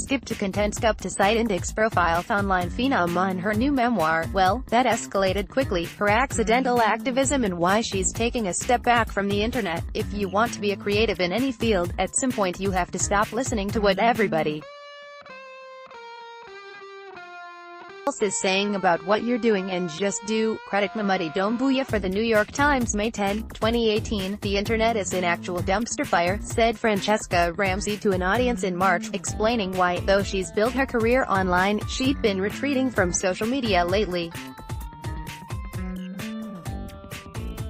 CreditMamadi to contentSkip to cite indexProfileThe online phenom on her new memoir, Well, That Escalated Quickly, her accidental activism and why she's taking a step back from the internet. If you want to be a creative in any field, at some point you have to stop listening to what everybody else is saying about what you're doing and just do. CreditMamadi Doumbouya for the New York Times, May 10, 2018. The internet is an actual dumpster fire, said Franchesca Ramsey to an audience in March, explaining why, though she's built her career online, she'd been retreating from social media lately.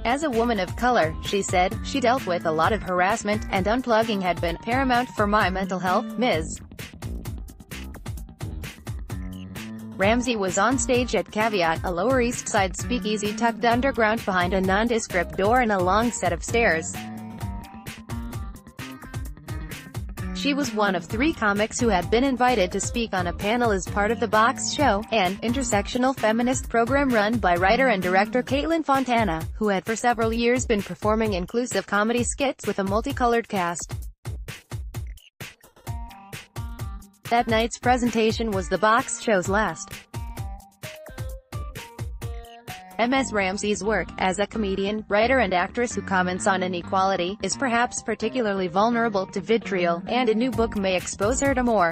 As a woman of color, she said, she dealt with a lot of harassment, and unplugging had been paramount for my mental health. Ms. Ramsey was on stage at Caveat, a Lower East Side speakeasy tucked underground behind a nondescript door and a long set of stairs. She was one of 3 comics who had been invited to speak on a panel as part of the Box Show, an intersectional feminist program run by writer and director Caitlin Fontana, who had for several years been performing inclusive comedy skits with a multicolored cast. That night's presentation was the Box Show's last. Ms. Ramsey's work, as a comedian, writer and actress who comments on inequality, is perhaps particularly vulnerable to vitriol, and a new book may expose her to more.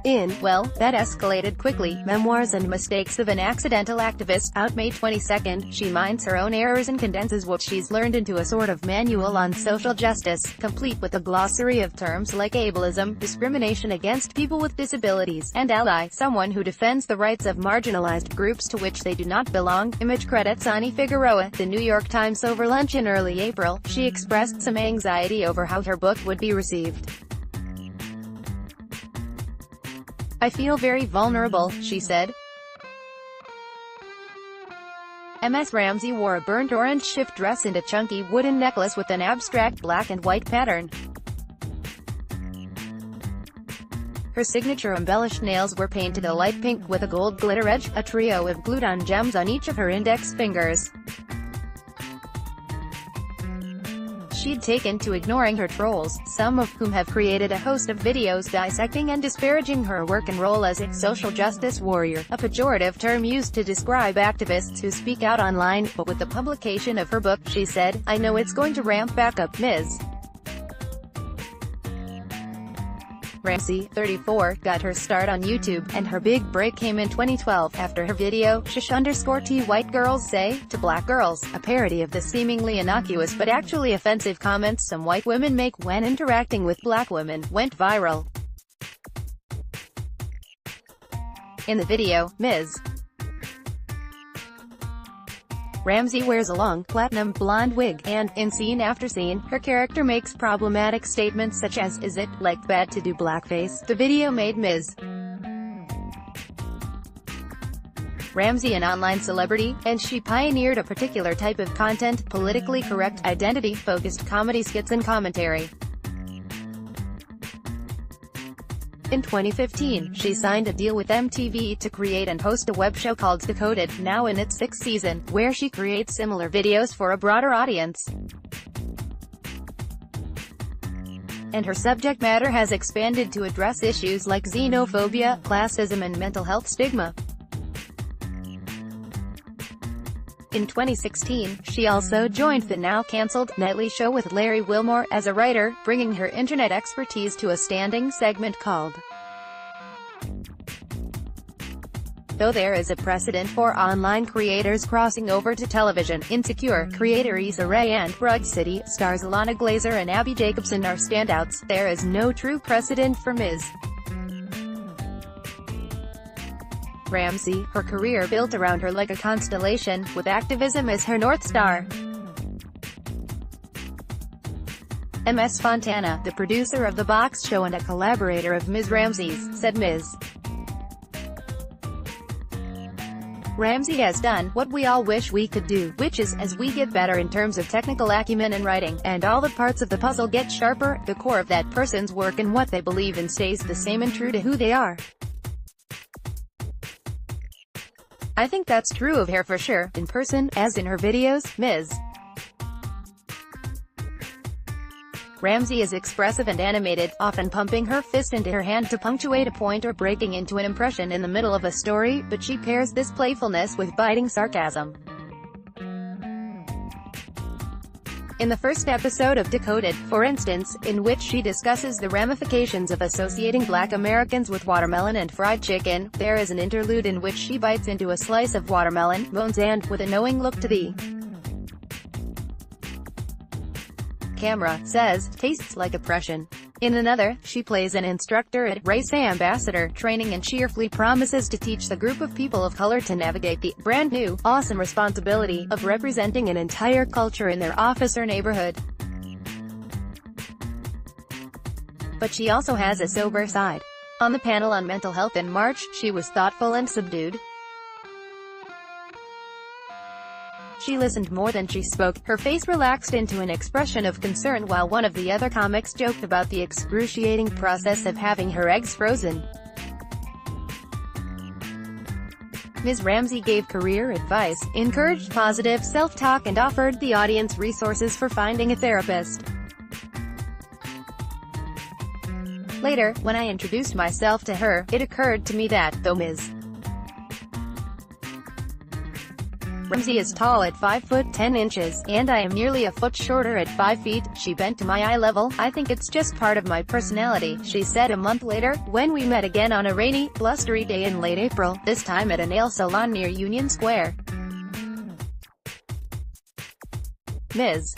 In Well, That Escalated Quickly, Memoirs and Mistakes of an Accidental Activist, out May 22, she minds her own errors and condenses what she's learned into a sort of manual on social justice, complete with a glossary of terms like ableism, discrimination against people with disabilities, and ally, someone who defends the rights of marginalized groups to which they do not belong. Image credits Ani Figueroa. The New York Times. Over lunch in early April, she expressed some anxiety over how her book would be received. I feel very vulnerable, she said. Ms. Ramsey wore a burnt orange shift dress and a chunky wooden necklace with an abstract black and white pattern. Her signature embellished nails were painted a light pink with a gold glitter edge, a trio of glued-on gems on each of her index fingers. She'd taken to ignoring her trolls, some of whom have created a host of videos dissecting and disparaging her work and role as a social justice warrior, a pejorative term used to describe activists who speak out online. But with the publication of her book, she said, I know it's going to ramp back up. Ms. Ramsey, 34, got her start on YouTube, and her big break came in 2012, after her video, Shush_T White Girls Say, to Black Girls, a parody of the seemingly innocuous but actually offensive comments some white women make when interacting with black women, went viral. In the video, Ms. Ramsey wears a long, platinum blonde wig, and, in scene after scene, her character makes problematic statements such as, is it, like, bad to do blackface? The video made Ms. Ramsey an online celebrity, and she pioneered a particular type of content, politically correct, identity-focused comedy skits and commentary. In 2015, she signed a deal with MTV to create and host a web show called Decoded, now in its 6th season, where she creates similar videos for a broader audience. And her subject matter has expanded to address issues like xenophobia, classism and mental health stigma. In 2016, she also joined the now-cancelled Nightly Show with Larry Wilmore as a writer, bringing her internet expertise to a standing segment called Though there is a precedent for online creators crossing over to television, Insecure creator Issa Rae and Broad City stars Alana Glazer and Abby Jacobson are standouts. There is no true precedent for Ms. Ramsey, her career built around her like a constellation, with activism as her North Star. Ms. Fontana, the producer of The Box Show and a collaborator of Ms. Ramsey's, said Ms. Ramsey has done what we all wish we could do, which is, as we get better in terms of technical acumen and writing, and all the parts of the puzzle get sharper, the core of that person's work and what they believe in stays the same and true to who they are. I think that's true of her for sure, in person, as in her videos. Ms. Ramsey is expressive and animated, often pumping her fist into her hand to punctuate a point or breaking into an impression in the middle of a story, but she pairs this playfulness with biting sarcasm. In the first episode of Decoded, for instance, in which she discusses the ramifications of associating Black Americans with watermelon and fried chicken, there is an interlude in which she bites into a slice of watermelon, moans and, with a knowing look to the camera, says, "Tastes like oppression." In another, she plays an instructor at Race Ambassador training and cheerfully promises to teach the group of people of color to navigate the brand new, awesome responsibility of representing an entire culture in their office or neighborhood. But she also has a sober side. On the panel on mental health in March, she was thoughtful and subdued. She listened more than she spoke, her face relaxed into an expression of concern while one of the other comics joked about the excruciating process of having her eggs frozen. Ms. Ramsey gave career advice, encouraged positive self-talk and offered the audience resources for finding a therapist. Later, when I introduced myself to her, it occurred to me that, though Ms. Ramsey is tall at 5 foot 10 inches, and I am nearly a foot shorter at 5 feet, she bent to my eye level. I think it's just part of my personality, she said a month later, when we met again on a rainy, blustery day in late April, this time at a nail salon near Union Square. Ms.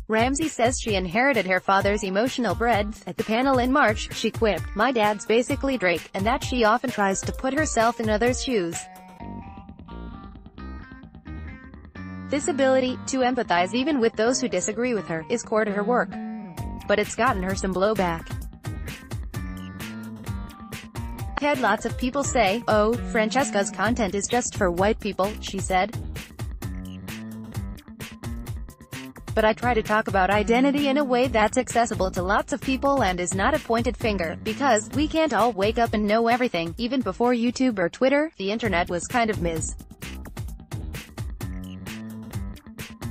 Ramsey says she inherited her father's emotional breadth. At the panel in March, she quipped, "My dad's basically Drake," and that she often tries to put herself in others' shoes. This ability, to empathize even with those who disagree with her, is core to her work. But it's gotten her some blowback. "I had lots of people say, 'Oh, Franchesca's content is just for white people,'" she said. "But I try to talk about identity in a way that's accessible to lots of people and is not a pointed finger, because we can't all wake up and know everything." Even before YouTube or Twitter, the internet was kind of Ms.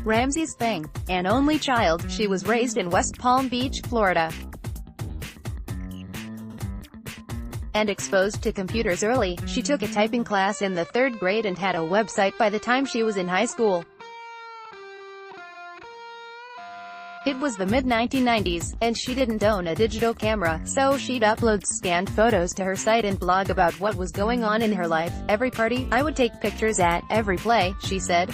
Ramsey's thing. An only child, she was raised in West Palm Beach, Florida, and exposed to computers early. She took a typing class in the 3rd grade and had a website by the time she was in high school. It was the mid-1990s, and she didn't own a digital camera, so she'd upload scanned photos to her site and blog about what was going on in her life. "Every party, I would take pictures at, every play," she said.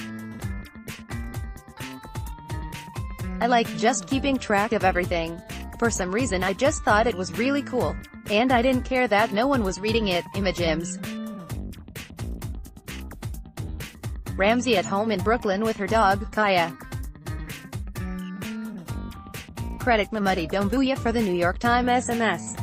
"I like just keeping track of everything. For some reason I just thought it was really cool. And I didn't care that no one was reading it." Images. Ramsey at home in Brooklyn with her dog, Kaya. CreditMamadi Doumbouya for the New York Times SMS.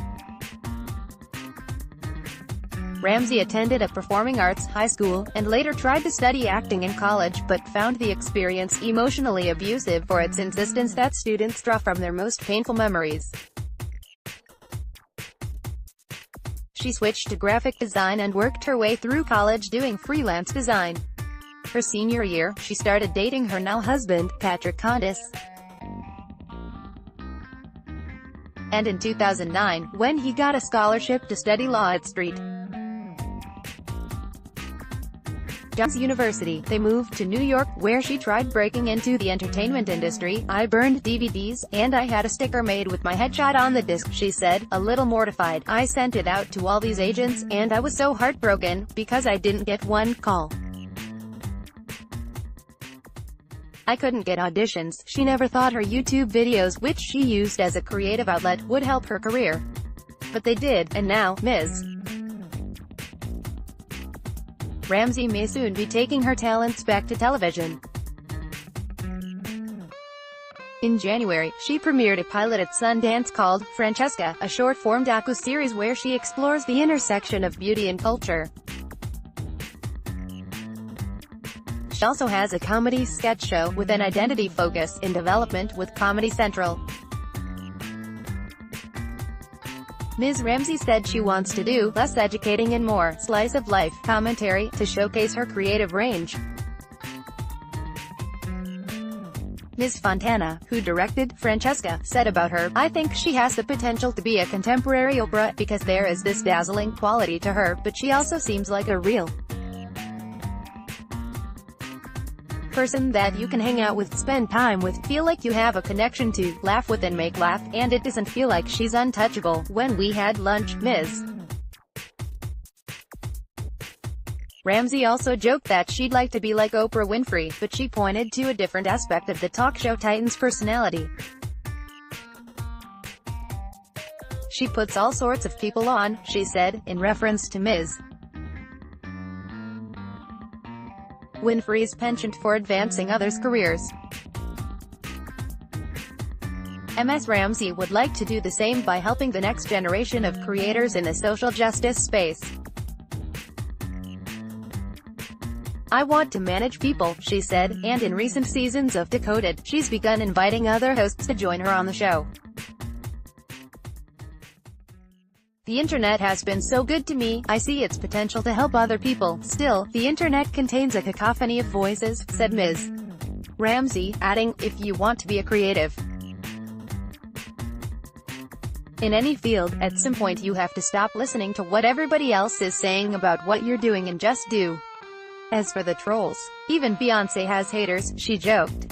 Ramsey attended a performing arts high school, and later tried to study acting in college, but found the experience emotionally abusive for its insistence that students draw from their most painful memories. She switched to graphic design and worked her way through college doing freelance design. Her senior year, she started dating her now husband, Patrick Condis. And in 2009, when he got a scholarship to study law at St. John's University, they moved to New York, where she tried breaking into the entertainment industry. "I burned DVDs, and I had a sticker made with my headshot on the disc," she said, a little mortified. "I sent it out to all these agents, and I was so heartbroken, because I didn't get one call. I couldn't get auditions." She never thought her YouTube videos, which she used as a creative outlet, would help her career. But they did, and now, Ms. Ramsey may soon be taking her talents back to television. In January, she premiered a pilot at Sundance called Franchesca, a short-form docu-series where she explores the intersection of beauty and culture. She also has a comedy sketch show, with an identity focus, in development with Comedy Central. Ms. Ramsey said she wants to do less educating and more slice-of-life commentary to showcase her creative range. Ms. Fontana, who directed Franchesca, said about her, "I think she has the potential to be a contemporary Oprah, because there is this dazzling quality to her, but she also seems like a real person that you can hang out with, spend time with, feel like you have a connection to, laugh with and make laugh, and it doesn't feel like she's untouchable." When we had lunch, Ms. Ramsey also joked that she'd like to be like Oprah Winfrey, but she pointed to a different aspect of the talk show titan's personality. "She puts all sorts of people on," she said, in reference to Ms. Winfrey's penchant for advancing others' careers. Ms. Ramsey would like to do the same by helping the next generation of creators in the social justice space. "I want to manage people," she said, and in recent seasons of Decoded, she's begun inviting other hosts to join her on the show. "The internet has been so good to me, I see its potential to help other people. Still, the internet contains a cacophony of voices," said Ms. Ramsey, adding, "If you want to be a creative in any field, at some point you have to stop listening to what everybody else is saying about what you're doing and just do." As for the trolls, even Beyoncé has haters, she joked.